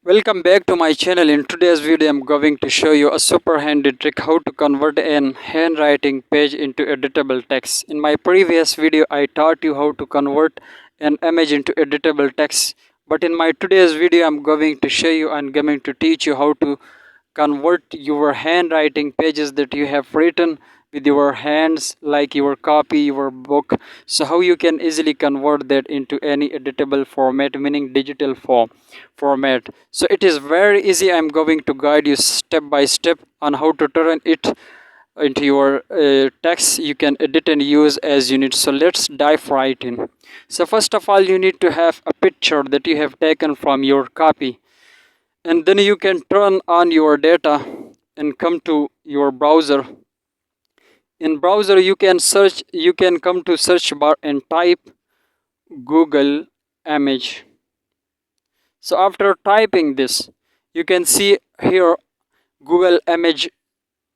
Welcome back to my channel. In today's video I'm going to show you a super handy trick how to convert an handwriting page into editable text. In my previous video I taught you how to convert an image into editable text, but in my today's video I'm going to show you and going to teach you how to convert your handwriting pages that you have written with your hands, like your copy, your book. So how you can easily convert that into any editable format, meaning digital format. So it is very easy. I'm going to guide you step by step on how to turn it into your text you can edit and use as you need. So let's dive right in. So first of all, you need to have a picture that you have taken from your copy, and then you can turn on your data and come to your browser. In browser you can search, you can come to search bar and type Google image. So after typing this, you can see here Google image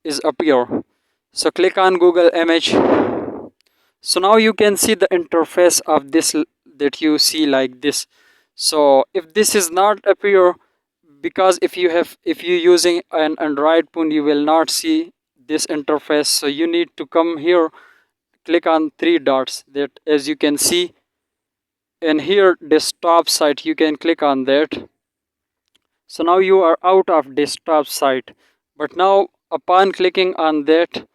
is appear. So click on Google image. So now you can see the interface of this that you see like this. So if this is not appear, because if you using an Android phone you will not see this interface. So you need to come here, click on three dots that as you can see, and here desktop site you can click on that. So now you are out of desktop site, but now upon clicking on that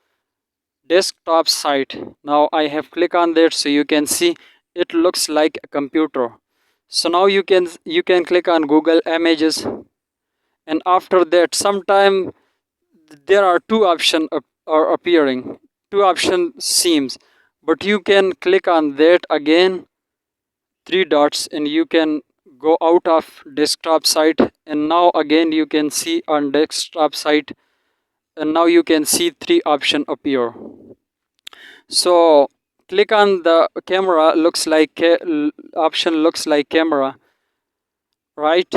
desktop site, now I have clicked on that, so you can see it looks like a computer. So now you can click on Google images, and after that sometime there are two options are appearing, two option seems, but you can click on that again, three dots, and you can go out of desktop site, and now again you can see on desktop site, and now you can see three option appear. So click on the camera, looks like option looks like camera, right?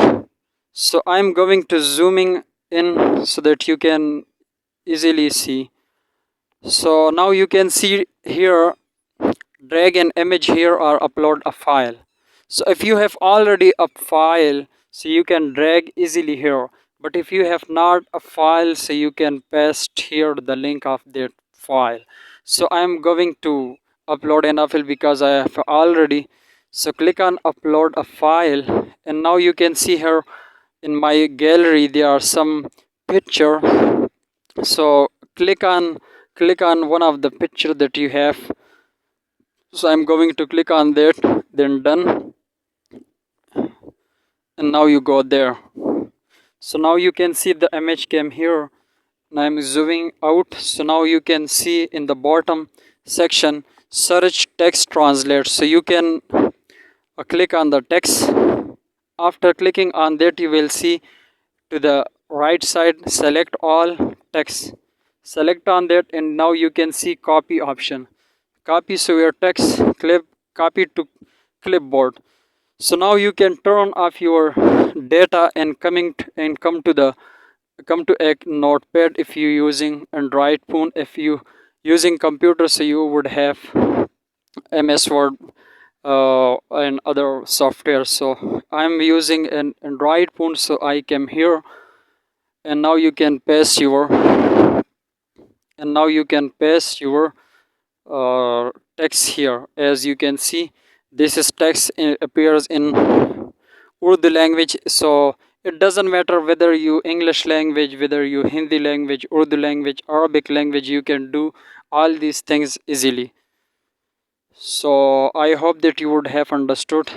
So I'm going to zooming in so that you can easily see. So now you can see here, drag an image here or upload a file. So if you have already a file, so you can drag easily here, but if you have not a file, so you can paste here the link of that file. So I'm going to upload an file because I have already. So click on upload a file, and now you can see here in my gallery there are some picture. So click on one of the picture that you have. So I'm going to click on that, then done, and now you go there. So now you can see the image came here, and I'm zooming out. So now you can see in the bottom section search text translate. So you can click on the text. After clicking on that, you will see to the right side select all text, select on that, and now you can see copy option, copy so your text clip copy to clipboard. So now you can turn off your data and and come to a notepad if you using Android phone. If you using computer, so you would have MS Word and other software. So I'm using an Android phone, so I came here, and now you can paste your text here. As you can see, this is text appears in Urdu language. So it doesn't matter whether you English language, whether you Hindi language, Urdu language, Arabic language, you can do all these things easily. So I hope that you would have understood.